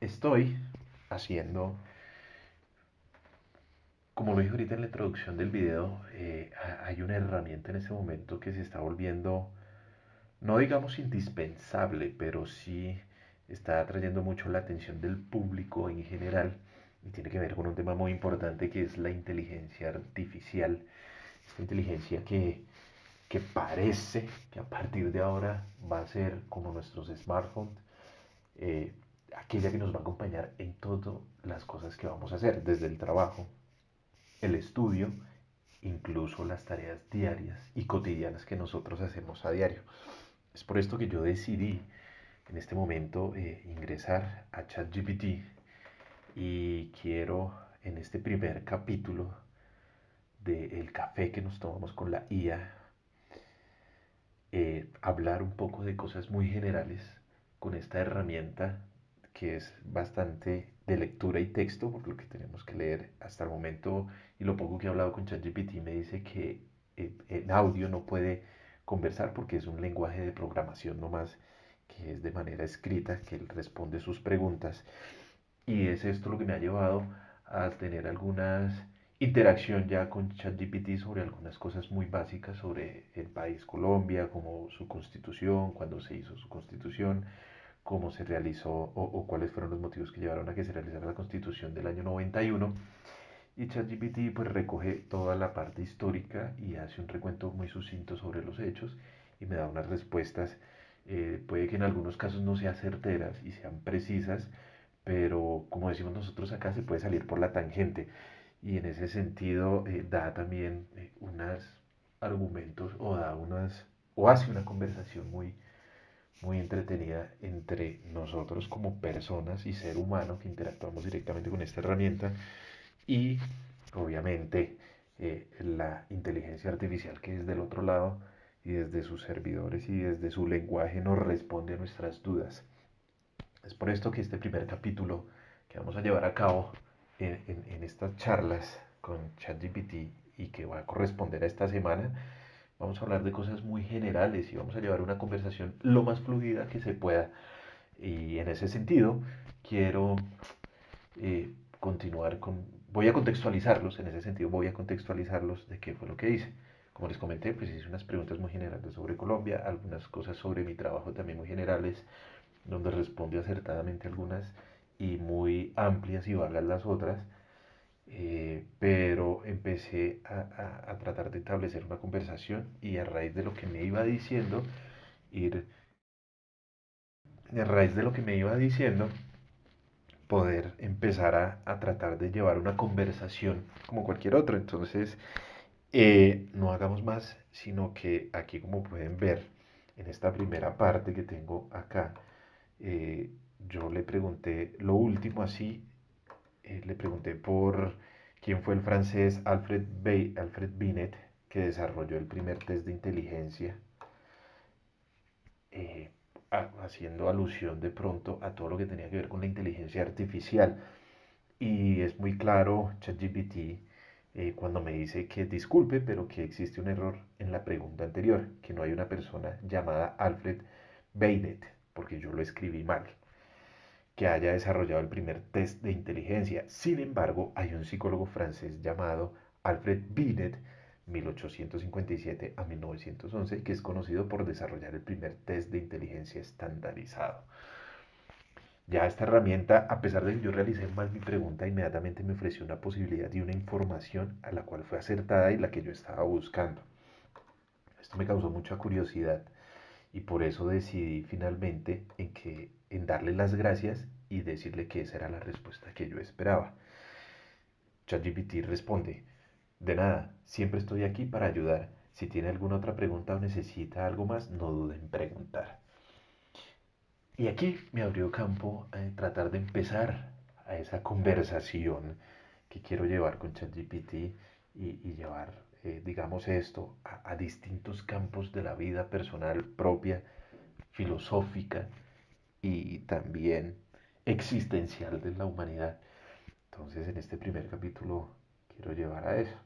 Estoy haciendo, como lo dije ahorita en la introducción del video, hay una herramienta en este momento que se está volviendo, no digamos indispensable, pero sí está atrayendo mucho la atención del público en general y tiene que ver con un tema muy importante que es la inteligencia artificial. Esta inteligencia que parece que a partir de ahora va a ser como nuestros smartphones, eh, aquella que nos va a acompañar en todas las cosas que vamos a hacer, desde el trabajo, el estudio, incluso las tareas diarias y cotidianas que nosotros hacemos a diario. Es por esto que yo decidí en este momento ingresar a ChatGPT y quiero en este primer capítulo del café que nos tomamos con la IA hablar un poco de cosas muy generales con esta herramienta que es bastante de lectura y texto, por lo que tenemos que leer hasta el momento. Y lo poco que he hablado con ChatGPT me dice que en audio no puede conversar porque es un lenguaje de programación nomás, que es de manera escrita, que él responde sus preguntas. Y es esto lo que me ha llevado a tener algunas interacción ya con ChatGPT sobre algunas cosas muy básicas sobre el país Colombia, como su constitución, cuándo se hizo su constitución, cómo se realizó o cuáles fueron los motivos que llevaron a que se realizara la constitución del año 91. Y ChatGPT pues recoge toda la parte histórica y hace un recuento muy sucinto sobre los hechos y me da unas respuestas, puede que en algunos casos no sean certeras y sean precisas, pero como decimos nosotros acá se puede salir por la tangente y en ese sentido da también unos argumentos o da unas o hace una conversación muy entretenida entre nosotros como personas y ser humano que interactuamos directamente con esta herramienta y obviamente la inteligencia artificial que es del otro lado y desde sus servidores y desde su lenguaje nos responde a nuestras dudas. Es por esto que este primer capítulo que vamos a llevar a cabo en estas charlas con ChatGPT y que va a corresponder a esta semana, vamos a hablar de cosas muy generales y vamos a llevar una conversación lo más fluida que se pueda. Y en ese sentido, quiero continuar con... Voy a contextualizarlos, en ese sentido voy a contextualizarlos de qué fue lo que hice. Como les comenté, pues hice unas preguntas muy generales sobre Colombia, algunas cosas sobre mi trabajo también muy generales, donde responde acertadamente algunas y muy amplias y vagas las otras. Pero empecé a tratar de establecer una conversación y a raíz de lo que me iba diciendo, ir, a raíz de lo que me iba diciendo, poder empezar a tratar de llevar una conversación como cualquier otra. Entonces, no hagamos más, sino que aquí como pueden ver, en esta primera parte que tengo acá, eh, yo le pregunté lo último así, le pregunté por quién fue el francés Alfred Binet que desarrolló el primer test de inteligencia, eh, haciendo alusión de pronto a todo lo que tenía que ver con la inteligencia artificial. Y es muy claro ChatGPT cuando me dice que disculpe, pero que existe un error en la pregunta anterior, que no hay una persona llamada Alfred Binet, porque yo lo escribí mal, que haya desarrollado el primer test de inteligencia. Sin embargo, hay un psicólogo francés llamado Alfred Binet, 1857 a 1911, que es conocido por desarrollar el primer test de inteligencia estandarizado. Ya esta herramienta, a pesar de que yo realicé mal mi pregunta, inmediatamente me ofreció una posibilidad y una información a la cual fue acertada y la que yo estaba buscando. Esto me causó mucha curiosidad y por eso decidí finalmente en darle las gracias y decirle que esa era la respuesta que yo esperaba. ChatGPT responde, de nada, siempre estoy aquí para ayudar. Si tiene alguna otra pregunta o necesita algo más, no dude en preguntar. Y aquí me abrió campo a tratar de empezar a esa conversación que quiero llevar con ChatGPT y llevar, digamos, esto a distintos campos de la vida personal propia, filosófica y también existencial de la humanidad. Entonces, en este primer capítulo quiero llevar a eso.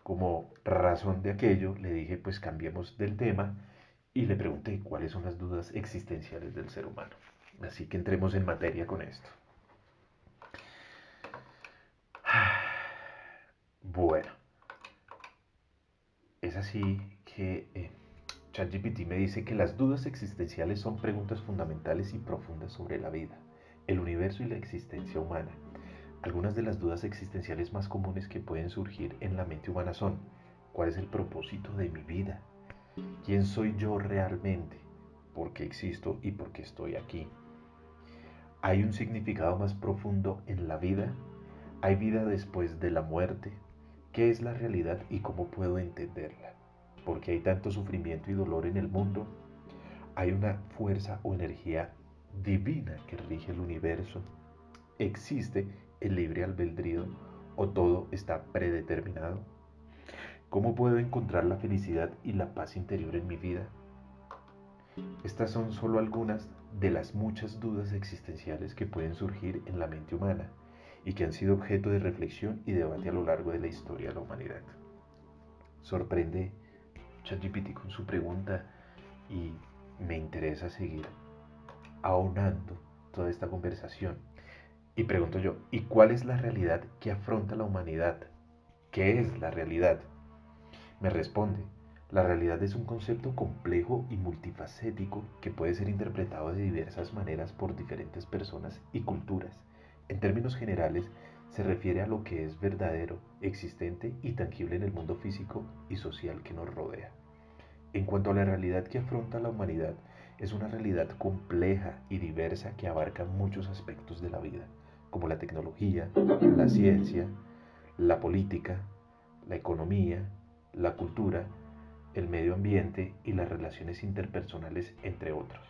Como razón de aquello, le dije, pues cambiemos del tema y le pregunté cuáles son las dudas existenciales del ser humano. Así que entremos en materia con esto. Bueno, es así que ChatGPT me dice que las dudas existenciales son preguntas fundamentales y profundas sobre la vida, el universo y la existencia humana. Algunas de las dudas existenciales más comunes que pueden surgir en la mente humana son: ¿cuál es el propósito de mi vida? ¿Quién soy yo realmente? ¿Por qué existo y por qué estoy aquí? ¿Hay un significado más profundo en la vida? ¿Hay vida después de la muerte? ¿Qué es la realidad y cómo puedo entenderla? ¿Por qué hay tanto sufrimiento y dolor en el mundo? ¿Hay una fuerza o energía divina que rige el universo? ¿Existe el libre albedrío o todo está predeterminado? ¿Cómo puedo encontrar la felicidad y la paz interior en mi vida? Estas son solo algunas de las muchas dudas existenciales que pueden surgir en la mente humana y que han sido objeto de reflexión y debate a lo largo de la historia de la humanidad. Sorprende ChatGPT con su pregunta y me interesa seguir ahondando toda esta conversación. Y pregunto yo, ¿y cuál es la realidad que afronta la humanidad? ¿Qué es la realidad? Me responde: la realidad es un concepto complejo y multifacético que puede ser interpretado de diversas maneras por diferentes personas y culturas. En términos generales, se refiere a lo que es verdadero, existente y tangible en el mundo físico y social que nos rodea. En cuanto a la realidad que afronta la humanidad, es una realidad compleja y diversa que abarca muchos aspectos de la vida, como la tecnología, la ciencia, la política, la economía, la cultura, el medio ambiente y las relaciones interpersonales, entre otros.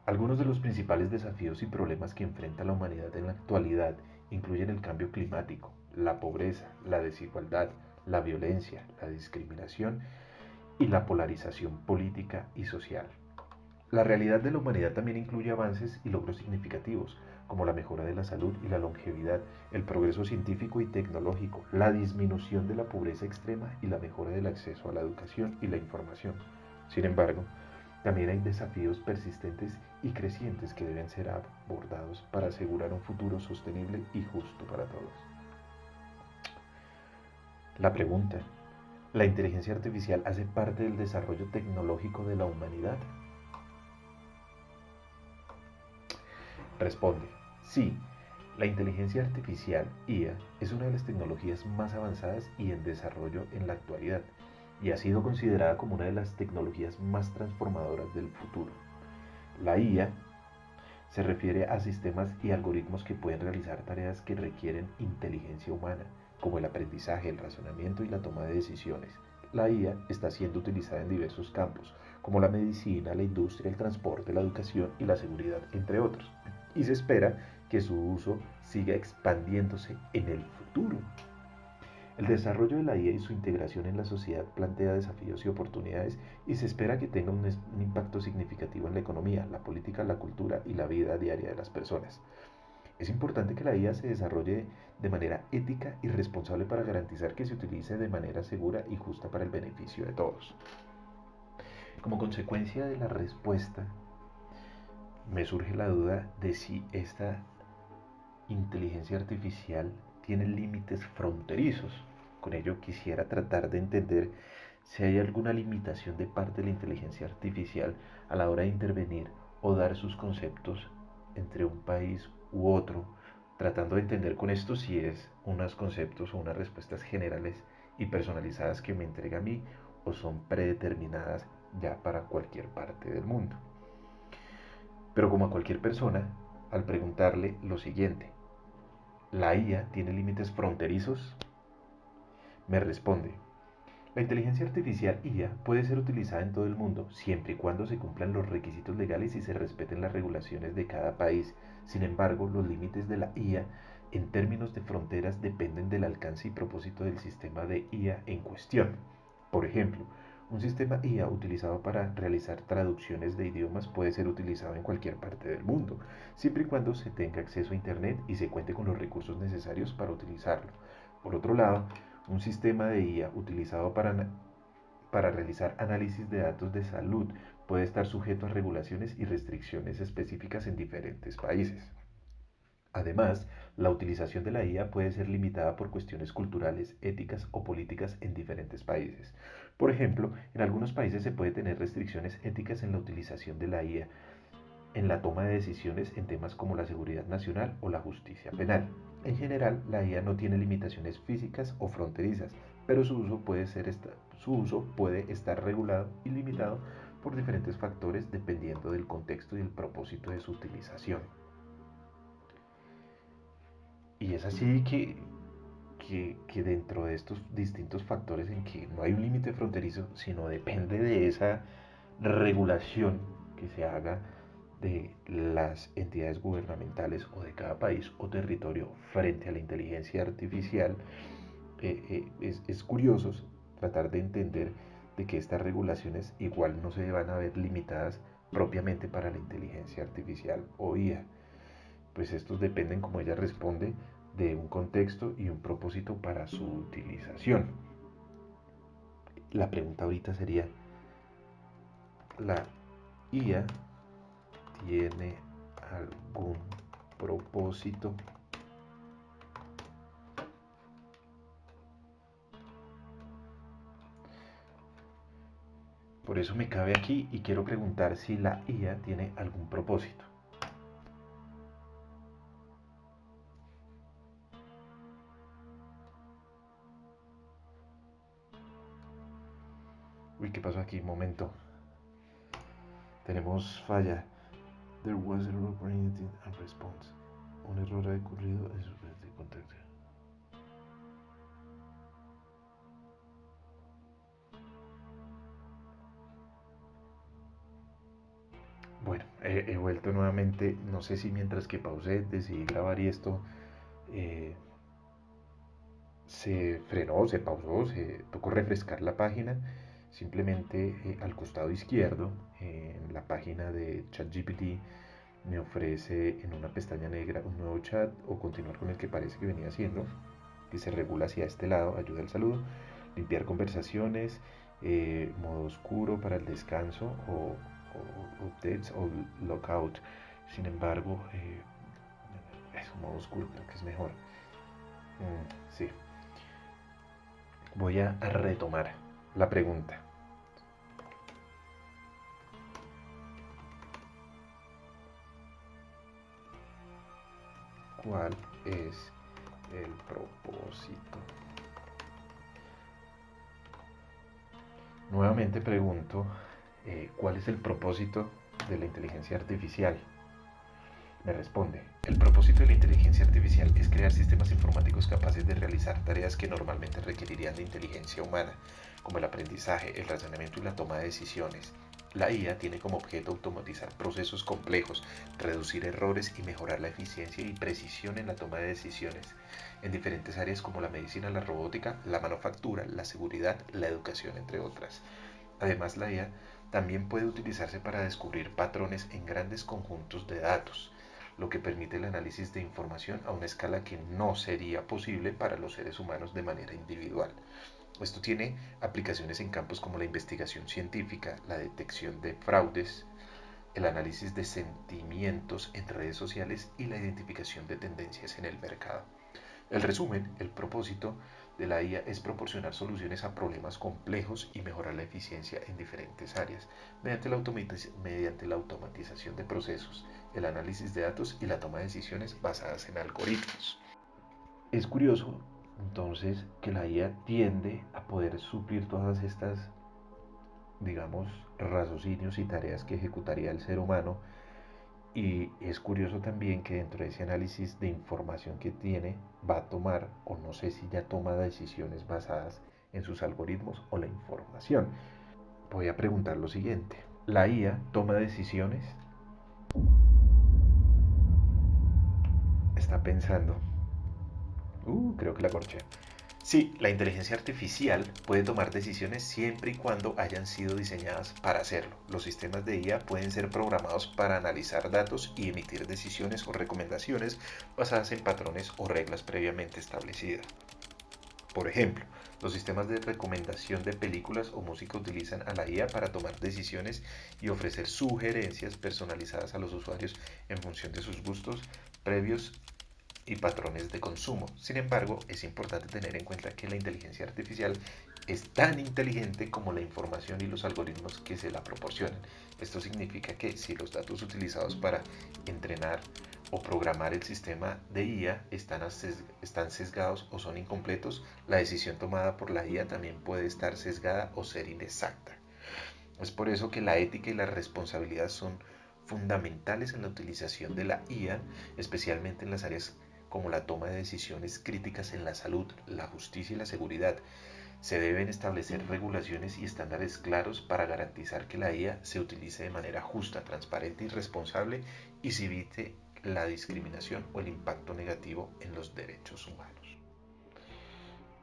Algunos de los principales desafíos y problemas que enfrenta la humanidad en la actualidad incluyen el cambio climático, la pobreza, la desigualdad, la violencia, la discriminación y la polarización política y social. La realidad de la humanidad también incluye avances y logros significativos, como la mejora de la salud y la longevidad, el progreso científico y tecnológico, la disminución de la pobreza extrema y la mejora del acceso a la educación y la información. Sin embargo, también hay desafíos persistentes y crecientes que deben ser abordados para asegurar un futuro sostenible y justo para todos. La pregunta: ¿la inteligencia artificial hace parte del desarrollo tecnológico de la humanidad? Responde: sí, la inteligencia artificial IA es una de las tecnologías más avanzadas y en desarrollo en la actualidad, y ha sido considerada como una de las tecnologías más transformadoras del futuro. La IA se refiere a sistemas y algoritmos que pueden realizar tareas que requieren inteligencia humana, como el aprendizaje, el razonamiento y la toma de decisiones. La IA está siendo utilizada en diversos campos, como la medicina, la industria, el transporte, la educación y la seguridad, entre otros. Y se espera que su uso siga expandiéndose en el futuro. El desarrollo de la IA y su integración en la sociedad plantea desafíos y oportunidades, y se espera que tenga un impacto significativo en la economía, la política, la cultura y la vida diaria de las personas. Es importante que la IA se desarrolle de manera ética y responsable para garantizar que se utilice de manera segura y justa para el beneficio de todos. Como consecuencia de la respuesta, me surge la duda de si esta inteligencia artificial tiene límites fronterizos. Con ello quisiera tratar de entender si hay alguna limitación de parte de la inteligencia artificial a la hora de intervenir o dar sus conceptos entre un país u otro, tratando de entender con esto si es unos conceptos o unas respuestas generales y personalizadas que me entrega a mí o son predeterminadas ya para cualquier parte del mundo. Pero como a cualquier persona, al preguntarle lo siguiente: ¿la IA tiene límites fronterizos? Me responde: la inteligencia artificial IA puede ser utilizada en todo el mundo siempre y cuando se cumplan los requisitos legales y se respeten las regulaciones de cada país. Sin embargo, los límites de la IA en términos de fronteras dependen del alcance y propósito del sistema de IA en cuestión. Por ejemplo, un sistema IA utilizado para realizar traducciones de idiomas puede ser utilizado en cualquier parte del mundo, siempre y cuando se tenga acceso a Internet y se cuente con los recursos necesarios para utilizarlo. Por otro lado, un sistema de IA utilizado para realizar análisis de datos de salud puede estar sujeto a regulaciones y restricciones específicas en diferentes países. Además, la utilización de la IA puede ser limitada por cuestiones culturales, éticas o políticas en diferentes países. Por ejemplo, en algunos países se puede tener restricciones éticas en la utilización de la IA en la toma de decisiones en temas como la seguridad nacional o la justicia penal. En general, la IA no tiene limitaciones físicas o fronterizas, pero su uso puede estar regulado y limitado por diferentes factores dependiendo del contexto y el propósito de su utilización. Y es así que dentro de estos distintos factores en que no hay un límite fronterizo, sino depende de esa regulación que se haga de las entidades gubernamentales o de cada país o territorio frente a la inteligencia artificial, es curioso tratar de entender de que estas regulaciones igual no se van a ver limitadas propiamente para la inteligencia artificial o IA, pues estos dependen, como ella responde, de un contexto y un propósito para su utilización. La pregunta ahorita sería, ¿la IA tiene algún propósito? Por eso me cabe aquí y quiero preguntar si la IA tiene algún propósito. Uy, ¿qué pasó aquí? Momento. Tenemos falla. There was error created and response. Un error ha ocurrido en su de contacto. Bueno, he vuelto nuevamente. No sé si mientras que pausé decidí grabar y esto se frenó, se pausó, se tocó refrescar la página. Simplemente al costado izquierdo, en la página de ChatGPT, me ofrece en una pestaña negra un nuevo chat o continuar con el que parece que venía haciendo, que se regula hacia este lado, ayuda al saludo, limpiar conversaciones, modo oscuro para el descanso o updates o lockout. Sin embargo, es un modo oscuro, creo que es mejor. Sí. Voy a retomar la pregunta. ¿Cuál es el propósito? Nuevamente pregunto, ¿cuál es el propósito de la inteligencia artificial? Me responde, el propósito de la inteligencia artificial es crear sistemas informáticos capaces de realizar tareas que normalmente requerirían de inteligencia humana, como el aprendizaje, el razonamiento y la toma de decisiones. La IA tiene como objeto automatizar procesos complejos, reducir errores y mejorar la eficiencia y precisión en la toma de decisiones, en diferentes áreas como la medicina, la robótica, la manufactura, la seguridad, la educación, entre otras. Además, la IA también puede utilizarse para descubrir patrones en grandes conjuntos de datos, lo que permite el análisis de información a una escala que no sería posible para los seres humanos de manera individual. Esto tiene aplicaciones en campos como la investigación científica, la detección de fraudes, el análisis de sentimientos en redes sociales y la identificación de tendencias en el mercado. El resumen, el propósito de la IA es proporcionar soluciones a problemas complejos y mejorar la eficiencia en diferentes áreas mediante la automatización de procesos, el análisis de datos y la toma de decisiones basadas en algoritmos. Es curioso entonces que la IA tiende a poder suplir todas estas, digamos, raciocinios y tareas que ejecutaría el ser humano. Y es curioso también que dentro de ese análisis de información que tiene va a tomar, o no sé si ya toma decisiones basadas en sus algoritmos o la información. Voy a preguntar lo siguiente. ¿La IA toma decisiones? Está pensando. Creo que la corché. Sí, la inteligencia artificial puede tomar decisiones siempre y cuando hayan sido diseñadas para hacerlo. Los sistemas de IA pueden ser programados para analizar datos y emitir decisiones o recomendaciones basadas en patrones o reglas previamente establecidas. Por ejemplo, Los sistemas de recomendación de películas o música utilizan a la IA para tomar decisiones y ofrecer sugerencias personalizadas a los usuarios en función de sus gustos previos y patrones de consumo. Sin embargo, es importante tener en cuenta que la inteligencia artificial es tan inteligente como la información y los algoritmos que se la proporcionan. Esto significa que si los datos utilizados para entrenar o programar el sistema de IA están sesgados o son incompletos, la decisión tomada por la IA también puede estar sesgada o ser inexacta. Es por eso que la ética y la responsabilidad son fundamentales en la utilización de la IA, especialmente en las áreas como la toma de decisiones críticas en la salud, la justicia y la seguridad. Se deben establecer regulaciones y estándares claros para garantizar que la IA se utilice de manera justa, transparente y responsable y se evite la discriminación o el impacto negativo en los derechos humanos.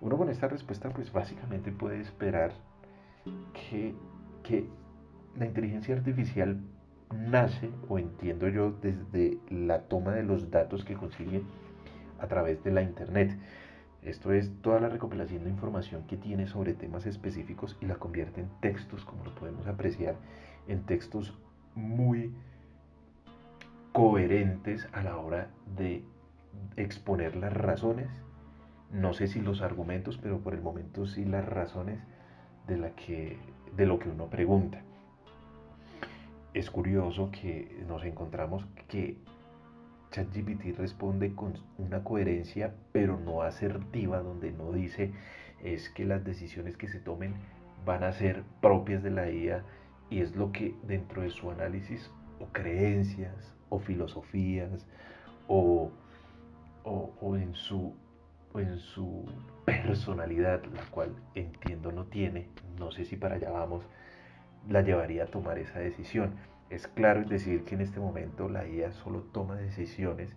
Uno con esta respuesta pues básicamente puede esperar que, que la inteligencia artificial nace, o entiendo yo, desde la toma de los datos que consigue a través de la Internet. Esto es toda la recopilación de información que tiene sobre temas específicos y la convierte en textos, como lo podemos apreciar, en textos muy coherentes a la hora de exponer las razones, no sé si los argumentos, pero por el momento sí las razones de lo que uno pregunta. Es curioso que nos encontramos que ChatGPT responde con una coherencia, pero no asertiva, donde no dice es que las decisiones que se tomen van a ser propias de la IA y es lo que dentro de su análisis o creencias o filosofías o, o en su personalidad, la cual entiendo no tiene, no sé si para allá vamos, la llevaría a tomar esa decisión. Es claro decir que en este momento la IA solo toma decisiones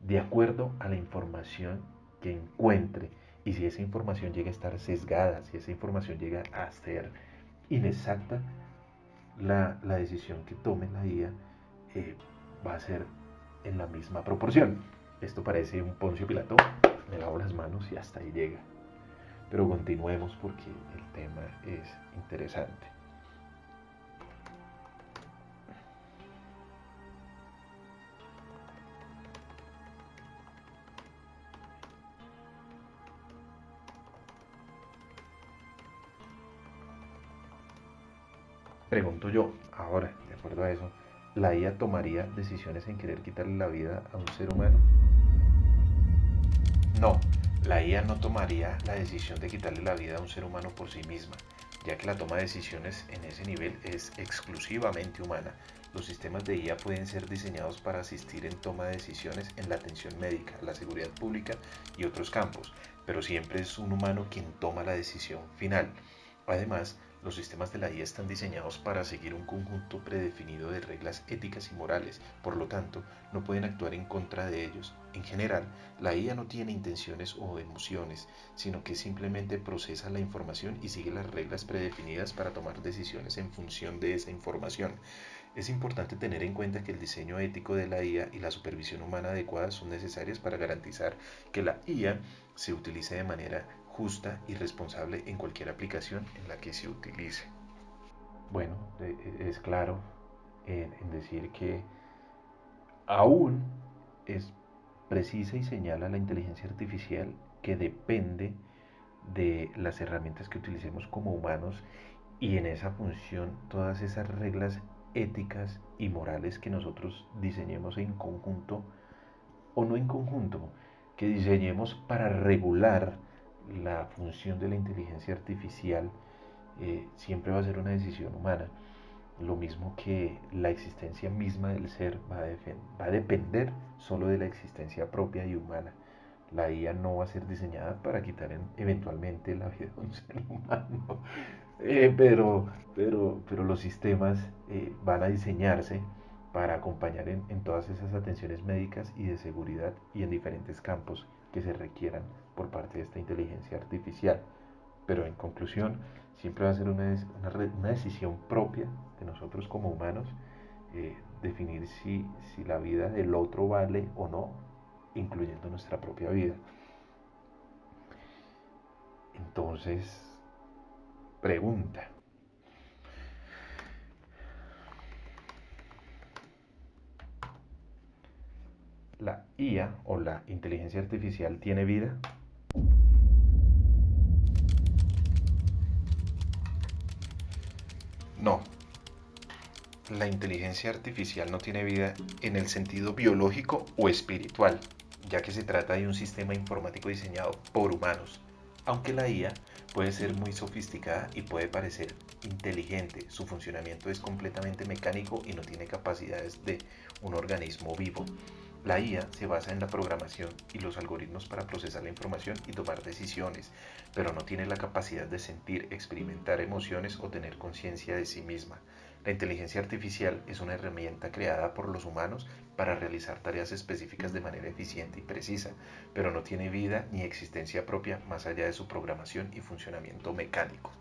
de acuerdo a la información que encuentre. Y si esa información llega a estar sesgada, si esa información llega a ser inexacta, la decisión que tome la IA eh, va a ser en la misma proporción. Esto parece un Poncio Pilato, me lavo las manos y hasta ahí llega. Pero continuemos porque el tema es interesante. Pregunto yo, ahora, de acuerdo a eso, ¿la IA tomaría decisiones en querer quitarle la vida a un ser humano? No, la IA no tomaría la decisión de quitarle la vida a un ser humano por sí misma, ya que la toma de decisiones en ese nivel es exclusivamente humana. Los sistemas de IA pueden ser diseñados para asistir en toma de decisiones en la atención médica, la seguridad pública y otros campos, pero siempre es un humano quien toma la decisión final. Además, los sistemas de la IA están diseñados para seguir un conjunto predefinido de reglas éticas y morales, por lo tanto, no pueden actuar en contra de ellos. En general, la IA no tiene intenciones o emociones, sino que simplemente procesa la información y sigue las reglas predefinidas para tomar decisiones en función de esa información. Es importante tener en cuenta que el diseño ético de la IA y la supervisión humana adecuada son necesarias para garantizar que la IA se utilice de manera justa y responsable en cualquier aplicación en la que se utilice. Bueno, es claro en decir que aún es precisa y señala la inteligencia artificial que depende de las herramientas que utilicemos como humanos y en esa función todas esas reglas éticas y morales que nosotros diseñemos en conjunto o no en conjunto, que diseñemos para regular la función de la inteligencia artificial, siempre va a ser una decisión humana. Lo mismo que la existencia misma del ser va a depender solo de la existencia propia y humana. La IA no va a ser diseñada para quitar eventualmente la vida de un ser humano, pero los sistemas van a diseñarse para acompañar en todas esas atenciones médicas y de seguridad y en diferentes campos que se requieran por parte de esta inteligencia artificial. Pero en conclusión, siempre va a ser una decisión propia de nosotros como humanos definir si la vida del otro vale o no, incluyendo nuestra propia vida. Entonces, pregunta. ¿La IA o la inteligencia artificial tiene vida? No, la inteligencia artificial no tiene vida en el sentido biológico o espiritual, ya que se trata de un sistema informático diseñado por humanos. Aunque la IA puede ser muy sofisticada y puede parecer inteligente, su funcionamiento es completamente mecánico y no tiene capacidades de un organismo vivo. La IA se basa en la programación y los algoritmos para procesar la información y tomar decisiones, pero no tiene la capacidad de sentir, experimentar emociones o tener conciencia de sí misma. La inteligencia artificial es una herramienta creada por los humanos para realizar tareas específicas de manera eficiente y precisa, pero no tiene vida ni existencia propia más allá de su programación y funcionamiento mecánico.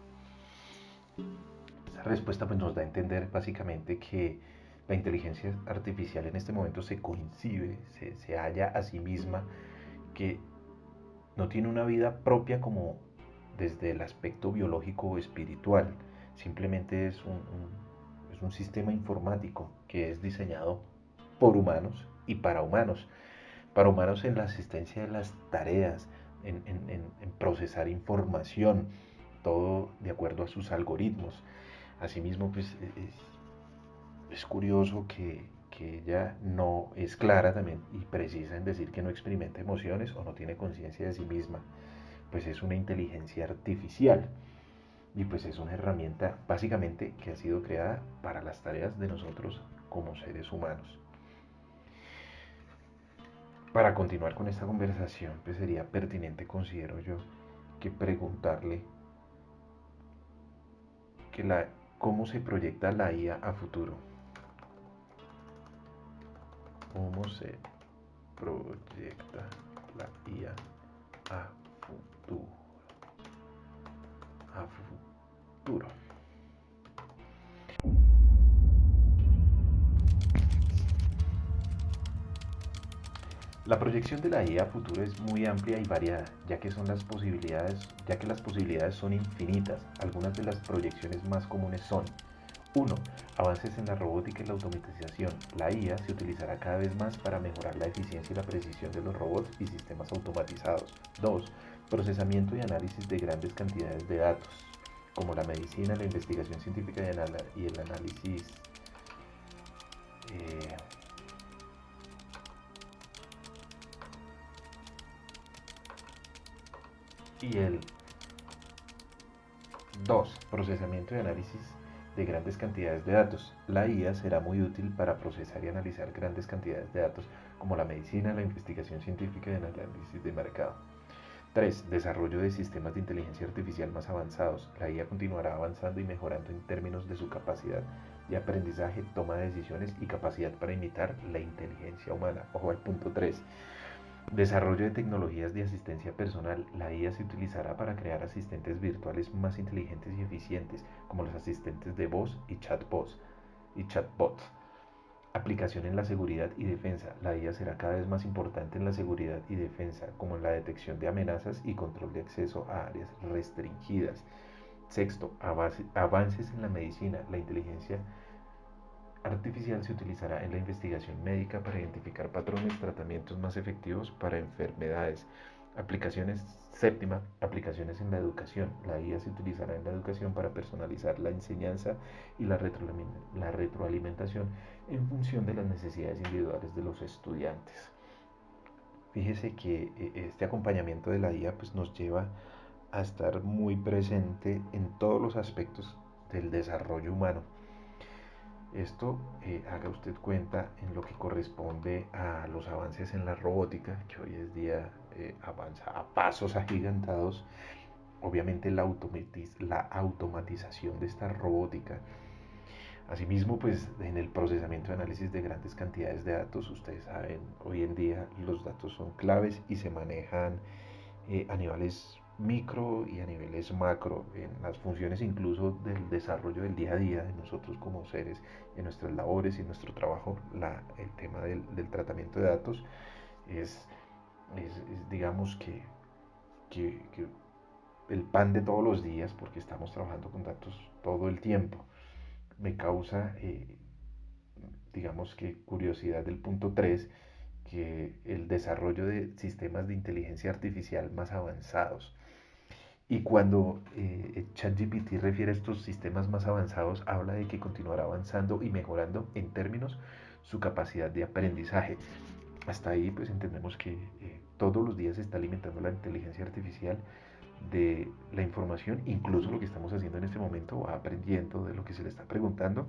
Esta respuesta pues, nos da a entender básicamente que la inteligencia artificial en este momento se concibe, se halla a sí misma, que no tiene una vida propia como desde el aspecto biológico o espiritual, simplemente es un sistema informático que es diseñado por humanos y para humanos en la asistencia de las tareas, en procesar información, todo de acuerdo a sus algoritmos. Asimismo, pues es curioso que ella no es clara también y precisa en decir que no experimenta emociones o no tiene conciencia de sí misma, pues es una inteligencia artificial y pues es una herramienta básicamente que ha sido creada para las tareas de nosotros como seres humanos. Para continuar con esta conversación, pues sería pertinente, considero yo, que preguntarle que cómo se proyecta la IA a futuro. ¿Cómo se proyecta la IA a futuro? A futuro. La proyección de la IA a futuro es muy amplia y variada, ya que las posibilidades son infinitas. Algunas de las proyecciones más comunes son: 1. Avances en la robótica y la automatización. La IA se utilizará cada vez más para mejorar la eficiencia y la precisión de los robots y sistemas automatizados. 2. Procesamiento y análisis de grandes cantidades de datos, como la medicina, la investigación científica y el análisis eh, y el 2. Procesamiento y análisis de grandes cantidades de datos. La IA será muy útil para procesar y analizar grandes cantidades de datos como la medicina, la investigación científica y el análisis de mercado. 3. Desarrollo de sistemas de inteligencia artificial más avanzados. La IA continuará avanzando y mejorando en términos de su capacidad de aprendizaje, toma de decisiones y capacidad para imitar la inteligencia humana. Ojo al punto 3. Desarrollo de tecnologías de asistencia personal. La IA se utilizará para crear asistentes virtuales más inteligentes y eficientes, como los asistentes de voz y chatbots. Aplicación en la seguridad y defensa. La IA será cada vez más importante en la seguridad y defensa, como en la detección de amenazas y control de acceso a áreas restringidas. Sexto, avances en la medicina. La inteligencia artificial se utilizará en la investigación médica para identificar patrones, tratamientos más efectivos para enfermedades. Séptima, aplicaciones en la educación. La IA se utilizará en la educación para personalizar la enseñanza y la retroalimentación en función de las necesidades individuales de los estudiantes. Fíjese que este acompañamiento de la IA pues, nos lleva a estar muy presente en todos los aspectos del desarrollo humano. Esto haga usted cuenta en lo que corresponde a los avances en la robótica, que hoy en día avanza a pasos agigantados. Obviamente la automatización de esta robótica. Asimismo, pues en el procesamiento y análisis de grandes cantidades de datos, ustedes saben, hoy en día los datos son claves y se manejan a niveles micro y a niveles macro, en las funciones incluso del desarrollo del día a día de nosotros como seres, en nuestras labores y en nuestro trabajo, el tema del tratamiento de datos es digamos que el pan de todos los días porque estamos trabajando con datos todo el tiempo. Me causa, digamos que curiosidad del punto 3, que el desarrollo de sistemas de inteligencia artificial más avanzados. Y cuando ChatGPT refiere a estos sistemas más avanzados, habla de que continuará avanzando y mejorando en términos su capacidad de aprendizaje. Hasta ahí pues entendemos que todos los días se está alimentando la inteligencia artificial de la información, incluso lo que estamos haciendo en este momento, va aprendiendo de lo que se le está preguntando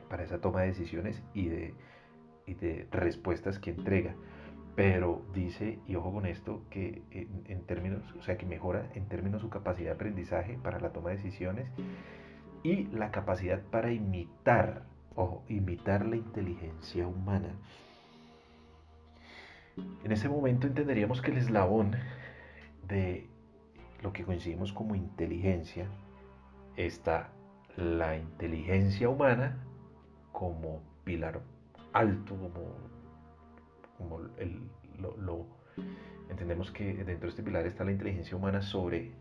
para esa toma de decisiones y de respuestas que entrega. Pero dice, y ojo con esto, que en términos, o sea, que mejora en términos su capacidad de aprendizaje para la toma de decisiones y la capacidad para imitar, ojo, imitar la inteligencia humana. En ese momento entenderíamos que el eslabón de lo que coincidimos como inteligencia está la inteligencia humana como pilar alto, como entendemos que dentro de este pilar está la inteligencia humana sobre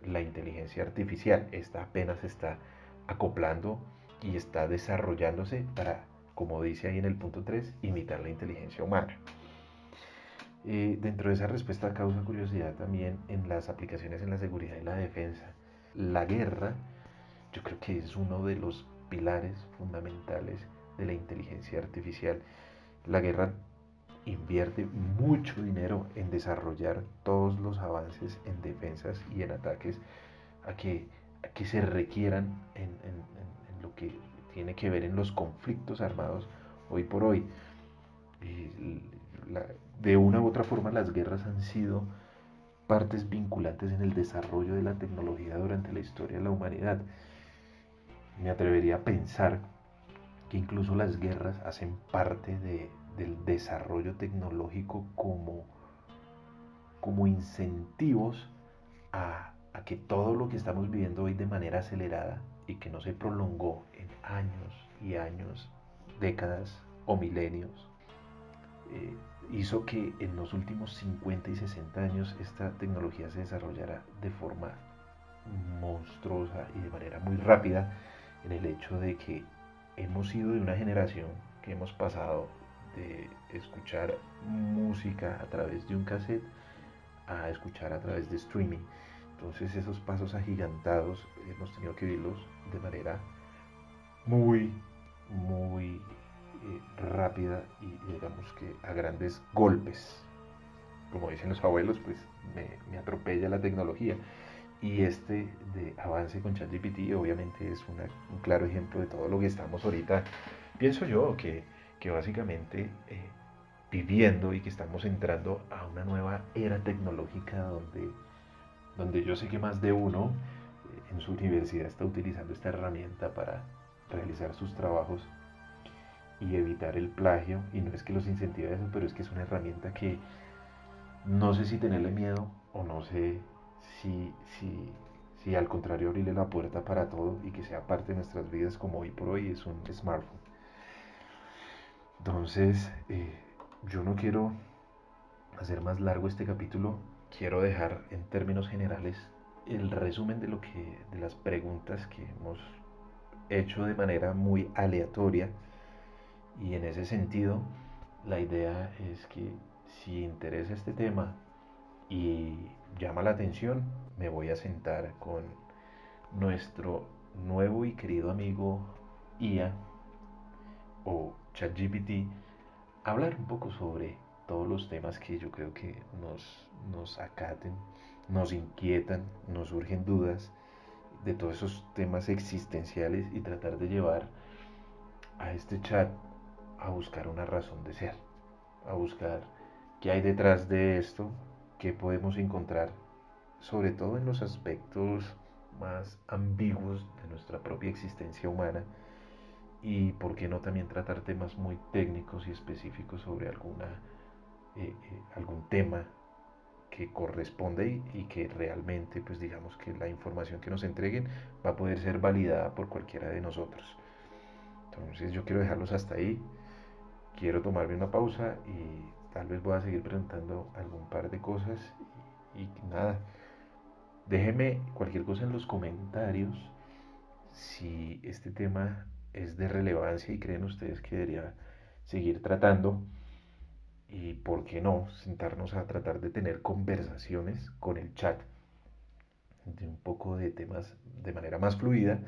la inteligencia artificial. Esta apenas está acoplando y está desarrollándose para, como dice ahí en el punto 3, imitar la inteligencia humana. Dentro de esa respuesta causa curiosidad también en las aplicaciones en la seguridad y la defensa. La guerra, yo creo que es uno de los pilares fundamentales de la inteligencia artificial. La guerra invierte mucho dinero en desarrollar todos los avances en defensas y en ataques a que se requieran en lo que tiene que ver en los conflictos armados hoy por hoy. Y de una u otra forma las guerras han sido partes vinculantes en el desarrollo de la tecnología durante la historia de la humanidad. Me atrevería a pensar que incluso las guerras hacen parte del desarrollo tecnológico como incentivos a que todo lo que estamos viviendo hoy de manera acelerada y que no se prolongó en años y años, décadas o milenios, hizo que en los últimos 50 y 60 años esta tecnología se desarrollara de forma monstruosa y de manera muy rápida, en el hecho de que hemos sido de una generación que hemos pasado de escuchar música a través de un cassette a escuchar a través de streaming. Entonces esos pasos agigantados hemos tenido que vivirlos de manera muy, muy rápida y digamos que a grandes golpes. Como dicen los abuelos, pues me atropella la tecnología. Y este de avance con ChatGPT obviamente es un claro ejemplo de todo lo que estamos ahorita, pienso yo, que básicamente viviendo y que estamos entrando a una nueva era tecnológica donde yo sé que más de uno en su universidad está utilizando esta herramienta para realizar sus trabajos y evitar el plagio. Y no es que los incentive a eso, pero es que es una herramienta que no sé si tenerle miedo o no sé si, si, si al contrario abrirle la puerta para todo y que sea parte de nuestras vidas como hoy por hoy es un smartphone. Entonces, yo no quiero hacer más largo este capítulo, quiero dejar en términos generales el resumen de las preguntas que hemos hecho de manera muy aleatoria, y en ese sentido la idea es que si interesa este tema y llama la atención, me voy a sentar con nuestro nuevo y querido amigo IA o ChatGPT a hablar un poco sobre todos los temas que yo creo que nos acaten, nos inquietan, nos surgen dudas de todos esos temas existenciales y tratar de llevar a este chat a buscar una razón de ser, a buscar qué hay detrás de esto, qué podemos encontrar, sobre todo en los aspectos más ambiguos de nuestra propia existencia humana, y por qué no también tratar temas muy técnicos y específicos sobre algún tema que corresponde y que realmente pues digamos que la información que nos entreguen va a poder ser validada por cualquiera de nosotros. Entonces yo quiero dejarlos hasta ahí, quiero tomarme una pausa y tal vez voy a seguir preguntando algún par de cosas y nada, Déjeme cualquier cosa en los comentarios si este tema es de relevancia y creen ustedes que debería seguir tratando y por qué no sentarnos a tratar de tener conversaciones con el chat de un poco de temas de manera más fluida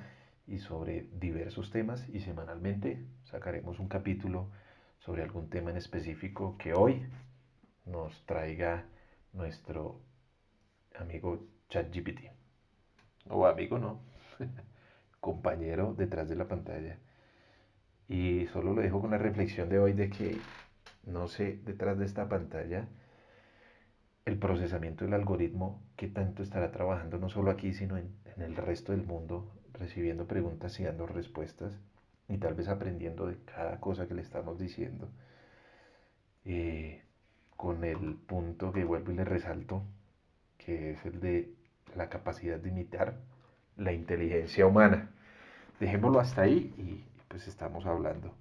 y sobre diversos temas y semanalmente sacaremos un capítulo sobre algún tema en específico que hoy nos traiga nuestro amigo ChatGPT. O amigo no, compañero detrás de la pantalla. Y solo lo dejo con la reflexión de hoy de que no sé detrás de esta pantalla el procesamiento del algoritmo que tanto estará trabajando no solo aquí, sino en el resto del mundo, recibiendo preguntas y dando respuestas y tal vez aprendiendo de cada cosa que le estamos diciendo. Eh, con el punto que vuelvo y le resalto, que es el de la capacidad de imitar la inteligencia humana. Dejémoslo hasta ahí y pues estamos hablando.